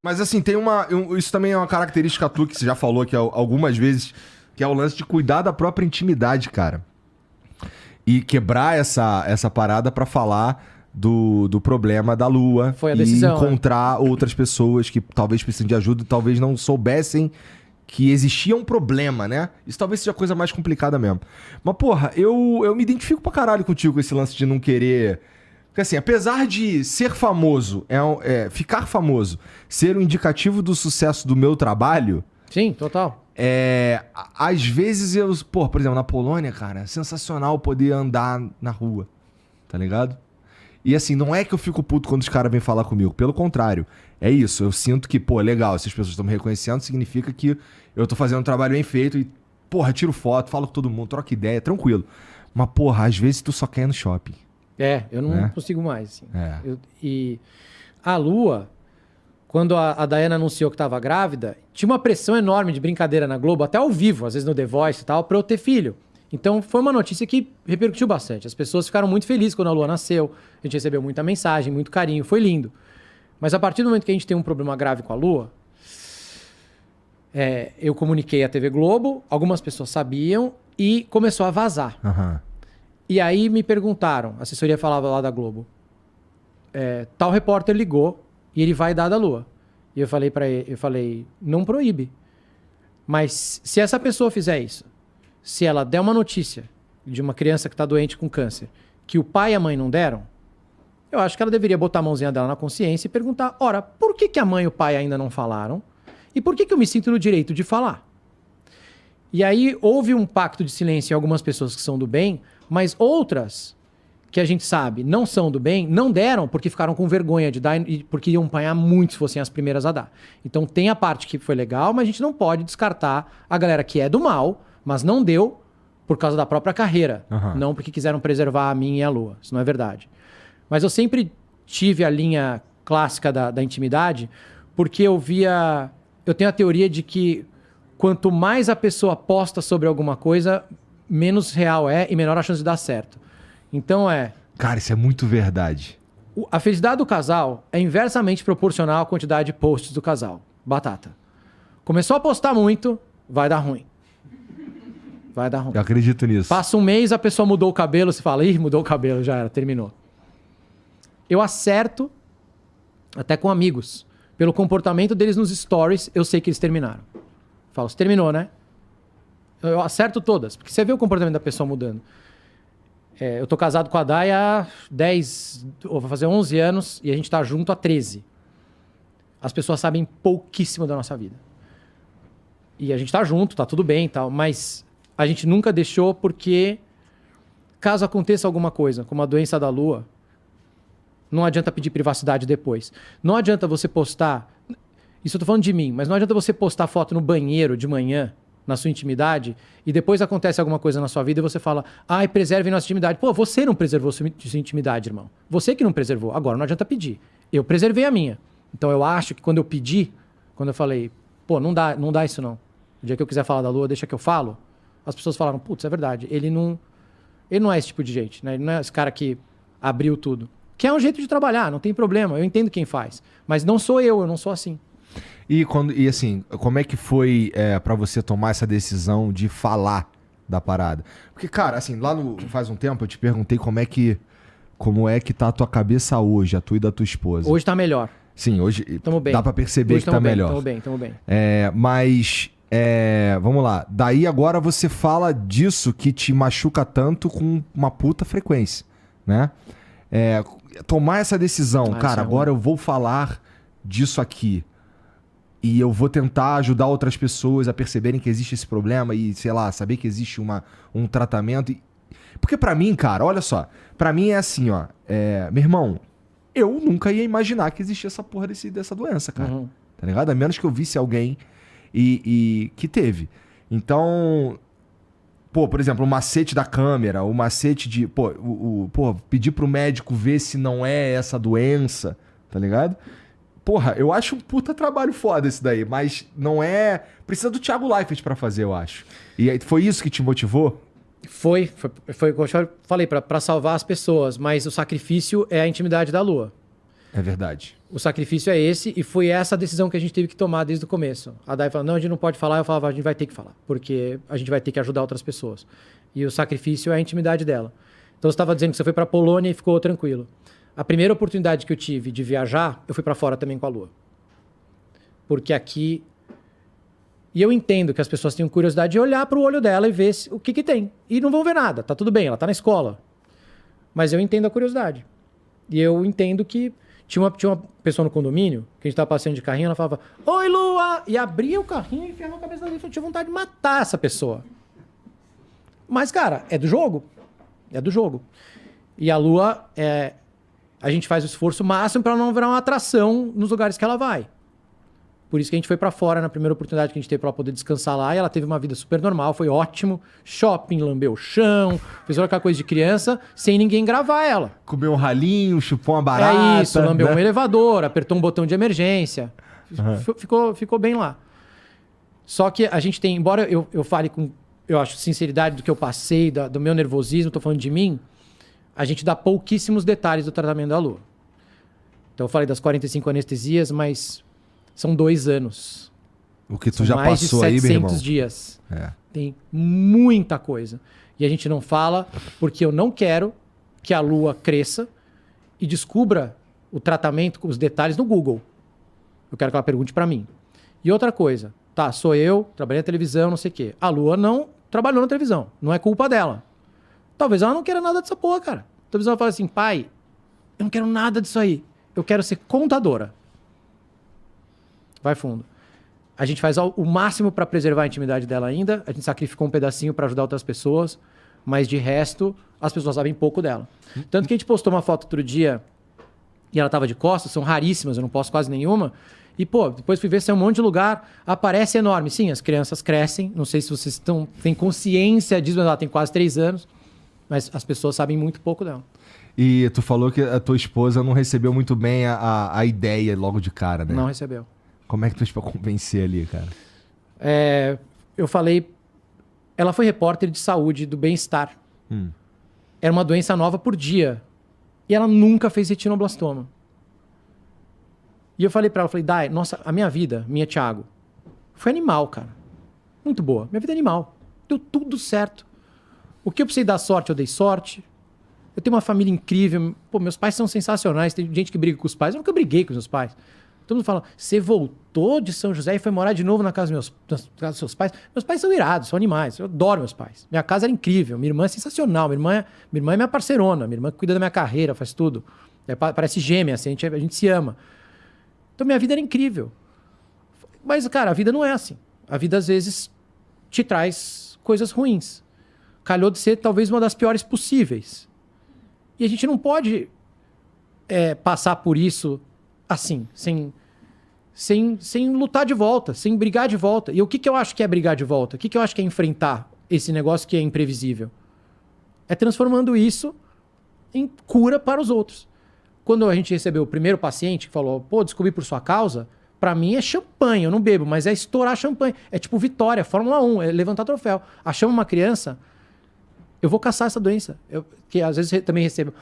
Mas assim, isso também é uma característica tua que você já falou aqui algumas vezes, que é o lance de cuidar da própria intimidade, cara. E quebrar essa parada pra falar do problema da Lua. Foi a decisão, e encontrar outras pessoas que talvez precisem de ajuda e talvez não soubessem que existia um problema, né? Isso talvez seja a coisa mais complicada mesmo. Mas, porra, eu me identifico pra caralho contigo com esse lance de não querer... Porque assim, apesar de ser famoso, ficar famoso, ser um indicativo do sucesso do meu trabalho... Sim, total. Às vezes por exemplo, na Polônia, cara, é sensacional poder andar na rua, tá ligado? E assim, não é que eu fico puto quando os caras vêm falar comigo, pelo contrário, é isso, eu sinto que, pô, legal, se as pessoas estão me reconhecendo, significa que eu tô fazendo um trabalho bem feito e, porra, tiro foto, falo com todo mundo, troco ideia, tranquilo. Mas, porra, às vezes tu só quer ir no shopping. Eu não consigo mais. Assim. E a Lua... Quando a Dayana anunciou que estava grávida, tinha uma pressão enorme de brincadeira na Globo, até ao vivo, às vezes no The Voice e tal, para eu ter filho. Então foi uma notícia que repercutiu bastante. As pessoas ficaram muito felizes quando a Lua nasceu, a gente recebeu muita mensagem, muito carinho, foi lindo. Mas a partir do momento que a gente tem um problema grave com a Lua, eu comuniquei à TV Globo, algumas pessoas sabiam e começou a vazar. Uhum. E aí me perguntaram, a assessoria falava lá da Globo, tal repórter ligou, e ele vai dar da Lua. E eu falei pra ele, não proíbe. Mas se essa pessoa fizer isso, se ela der uma notícia de uma criança que está doente com câncer, que o pai e a mãe não deram, eu acho que ela deveria botar a mãozinha dela na consciência e perguntar, ora, por que a mãe e o pai ainda não falaram? E por que eu me sinto no direito de falar? E aí houve um pacto de silêncio em algumas pessoas que são do bem, mas outras... que a gente sabe não são do bem, não deram porque ficaram com vergonha de dar e porque iam apanhar muito se fossem as primeiras a dar. Então tem a parte que foi legal, mas a gente não pode descartar a galera que é do mal, mas não deu por causa da própria carreira. Não porque quiseram preservar a mim e a Lua. Isso não é verdade. Mas eu sempre tive a linha clássica da intimidade porque eu tenho a teoria de que quanto mais a pessoa posta sobre alguma coisa, menos real é e menor a chance de dar certo. Então Cara, isso é muito verdade. A felicidade do casal é inversamente proporcional à quantidade de posts do casal. Batata. Começou a postar muito, vai dar ruim. Vai dar ruim. Eu acredito nisso. Passa um mês, a pessoa mudou o cabelo, você fala, mudou o cabelo, já era, terminou. Eu acerto, até com amigos, pelo comportamento deles nos stories, eu sei que eles terminaram. Falo, você terminou, né? Eu acerto todas, porque você vê o comportamento da pessoa mudando. Eu tô casado com a Day há 10, ou vai fazer 11 anos, e a gente tá junto há 13. As pessoas sabem pouquíssimo da nossa vida. E a gente tá junto, tá tudo bem e tal, mas a gente nunca deixou porque, caso aconteça alguma coisa, como a doença da Lua, não adianta pedir privacidade depois. Não adianta você postar, isso eu tô falando de mim, mas não adianta você postar foto no banheiro de manhã, na sua intimidade, e depois acontece alguma coisa na sua vida e você fala, preserve nossa intimidade. Pô, você não preservou sua intimidade, irmão. Você que não preservou. Agora, não adianta pedir. Eu preservei a minha. Então, eu acho que quando eu pedi, quando eu falei, pô, não dá isso não. O dia que eu quiser falar da Lua, deixa que eu falo. As pessoas falaram, putz, é verdade. Ele não é esse tipo de gente, né? Ele não é esse cara que abriu tudo. Que é um jeito de trabalhar, não tem problema. Eu entendo quem faz. Mas não sou eu não sou assim. E assim, como é que foi pra você tomar essa decisão de falar da parada? Porque, cara, assim, faz um tempo eu te perguntei como é que tá a tua cabeça hoje, a tua e da tua esposa. Hoje tá melhor. Sim, hoje tamo bem. Dá pra perceber hoje que tá melhor. Tamo bem. Mas, vamos lá. Daí agora você fala disso que te machuca tanto com uma puta frequência, né? Tomar essa decisão, cara, agora eu vou falar disso aqui. E eu vou tentar ajudar outras pessoas a perceberem que existe esse problema e, sei lá, saber que existe um tratamento. Porque pra mim, cara, olha só. Pra mim é assim, ó. Meu irmão, eu nunca ia imaginar que existia essa porra dessa doença, cara. Uhum. Tá ligado? A menos que eu visse alguém e que teve. Então, por exemplo, o macete da câmera, o macete de... pedir pro médico ver se não é essa doença, tá ligado? Porra, eu acho um puta trabalho foda esse daí, mas não é... Precisa do Thiago Leifert pra fazer, eu acho. E aí, foi isso que te motivou? Foi como eu falei, pra salvar as pessoas, mas o sacrifício é a intimidade da Lua. É verdade. O sacrifício é esse, e foi essa a decisão que a gente teve que tomar desde o começo. A Dai falou, não, a gente não pode falar. Eu falava, a gente vai ter que falar, porque a gente vai ter que ajudar outras pessoas. E o sacrifício é a intimidade dela. Então você estava dizendo que você foi para a Polônia e ficou tranquilo. A primeira oportunidade que eu tive de viajar, eu fui para fora também com a Lua. Porque aqui... E eu entendo que as pessoas tenham curiosidade de olhar para o olho dela e ver o que tem. E não vão ver nada, tá tudo bem, ela tá na escola. Mas eu entendo a curiosidade. E eu entendo que tinha uma pessoa no condomínio, que a gente tava passeando de carrinho, ela falava, oi, Lua! E abria o carrinho e enfiava a cabeça dela. Eu tinha vontade de matar essa pessoa. Mas, cara, é do jogo. É do jogo. E a Lua, a gente faz o esforço máximo para não virar uma atração nos lugares que ela vai. Por isso que a gente foi pra fora na primeira oportunidade que a gente teve pra poder descansar lá. E ela teve uma vida super normal, foi ótimo. Shopping, lambeu o chão, fez toda aquela coisa de criança, sem ninguém gravar ela. Comeu um ralinho, chupou uma barata. É isso, lambeu um elevador, apertou um botão de emergência. Ficou bem lá. Só que a gente tem, embora eu fale com, eu acho, sinceridade do que eu passei, do meu nervosismo, tô falando de mim, a gente dá pouquíssimos detalhes do tratamento da Lua. Então eu falei das 45 anestesias, mas... São 2 anos. O que tu São já mais passou de aí, meu irmão. 700 dias. Tem muita coisa. E a gente não fala porque eu não quero que a Lua cresça e descubra o tratamento com os detalhes no Google. Eu quero que ela pergunte pra mim. E outra coisa. Tá, sou eu, trabalhei na televisão, não sei o quê. A Lua não trabalhou na televisão. Não é culpa dela. Talvez ela não queira nada dessa porra, cara. Talvez ela fale assim, pai, eu não quero nada disso aí. Eu quero ser contadora. Vai fundo. A gente faz o máximo para preservar a intimidade dela ainda. A gente sacrificou um pedacinho para ajudar outras pessoas. Mas de resto, as pessoas sabem pouco dela. Tanto que a gente postou uma foto outro dia e ela tava de costas. São raríssimas, eu não posto quase nenhuma. E, pô, depois fui ver se é um monte de lugar. Aparece enorme. Sim, as crianças crescem. Não sei se vocês têm consciência disso, mas ela tem quase 3 anos. Mas as pessoas sabem muito pouco dela. E tu falou que a tua esposa não recebeu muito bem a ideia logo de cara, né? Não recebeu. Como é que tu fez pra convencer ali, cara? Eu falei... Ela foi repórter de saúde do bem-estar. Era uma doença nova por dia. E ela nunca fez retinoblastoma. E eu falei pra ela, Dai, nossa, a minha vida, Thiago, foi animal, cara. Muito boa. Minha vida é animal. Deu tudo certo. O que eu precisei dar sorte, eu dei sorte. Eu tenho uma família incrível. Pô, meus pais são sensacionais. Tem gente que briga com os pais. Eu nunca briguei com os meus pais. Todo mundo fala, você voltou de São José e foi morar de novo na casa dos seus pais? Meus pais são irados, são animais. Eu adoro meus pais. Minha casa era incrível. Minha irmã é sensacional. Minha irmã é minha parceirona. Minha irmã cuida da minha carreira, faz tudo. Parece gêmea, assim, a gente se ama. Então minha vida era incrível. Mas, cara, a vida não é assim. A vida, às vezes, te traz coisas ruins. Calhou de ser, talvez, uma das piores possíveis. E a gente não pode passar por isso assim, sem lutar de volta, sem brigar de volta. E o que eu acho que é brigar de volta? O que eu acho que é enfrentar esse negócio que é imprevisível? É transformando isso em cura para os outros. Quando a gente recebeu o primeiro paciente que falou, pô, descobri por sua causa, pra mim é champanhe, eu não bebo, mas é estourar champanhe. É tipo vitória, Fórmula 1, é levantar troféu. Achamos uma criança, eu vou caçar essa doença. Que às vezes também recebo.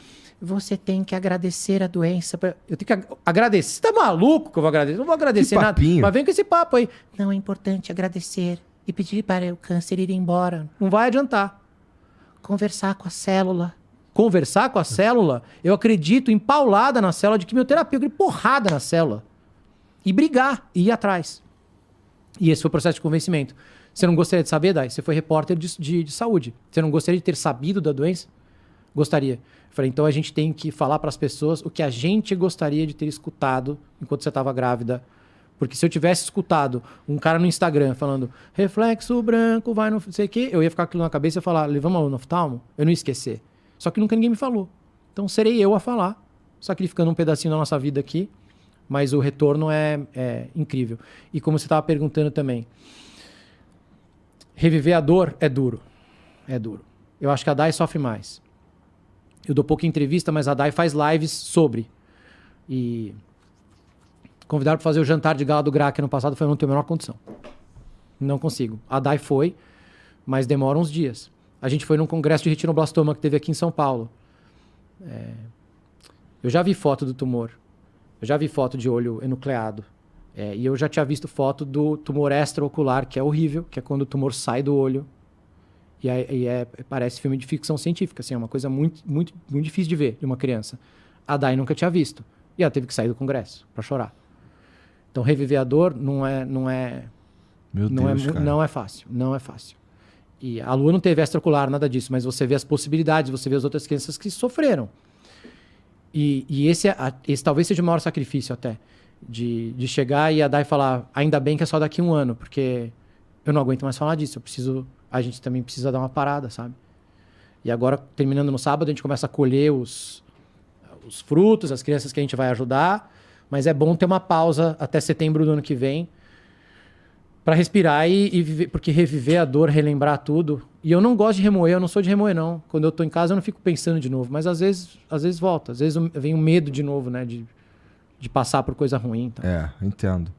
Você tem que agradecer a doença. Eu tenho que agradecer. Você tá maluco que eu vou agradecer? Não vou agradecer nada. Mas vem com esse papo aí. Não, é importante agradecer e pedir para o câncer ir embora. Não vai adiantar. Conversar com a célula. Conversar com a célula? Eu acredito em paulada na célula de quimioterapia. Eu acredito porrada na célula. E brigar. E ir atrás. E esse foi o processo de convencimento. Você não gostaria de saber, Dai? Você foi repórter de saúde. Você não gostaria de ter sabido da doença? Gostaria. Eu falei, então a gente tem que falar para as pessoas o que a gente gostaria de ter escutado enquanto você estava grávida. Porque se eu tivesse escutado um cara no Instagram falando reflexo branco, vai no não sei o quê, eu ia ficar com aquilo na cabeça e falar, levamos ao oftalmo? Eu não ia esquecer. Só que nunca ninguém me falou. Então serei eu a falar, sacrificando um pedacinho da nossa vida aqui, mas o retorno é incrível. E como você estava perguntando também, reviver a dor é duro. É duro. Eu acho que a Dai sofre mais. Eu dou pouca entrevista, mas a Dai faz lives sobre. E convidaram para fazer o jantar de gala do GRAC no passado, eu não tenho a menor condição. Não consigo. A Dai foi, mas demora uns dias. A gente foi num congresso de retinoblastoma que teve aqui em São Paulo. Eu já vi foto do tumor. Eu já vi foto de olho enucleado. E eu já tinha visto foto do tumor extraocular, que é horrível, que é quando o tumor sai do olho. Parece filme de ficção científica, assim, é uma coisa muito, muito, muito difícil de ver de uma criança. A Dai nunca tinha visto. E ela teve que sair do congresso para chorar. Então, reviver a dor não é Meu Deus, cara. não é fácil. Não é fácil. E a Lua não teve extraocular, nada disso, mas você vê as possibilidades, você vê as outras crianças que sofreram. E esse talvez seja o maior sacrifício até. De chegar e a Dai falar, ainda bem que é só daqui a 1 ano, porque eu não aguento mais falar disso. A gente também precisa dar uma parada, sabe? E agora, terminando no sábado, a gente começa a colher os frutos, as crianças que a gente vai ajudar. Mas é bom ter uma pausa até setembro do ano que vem para respirar e viver, porque reviver a dor, relembrar tudo. E eu não gosto de remoer, eu não sou de remoer, não. Quando eu tô em casa, eu não fico pensando de novo. Mas às vezes volta. Às vezes vem um medo de novo, né? De passar por coisa ruim. Então. Entendo.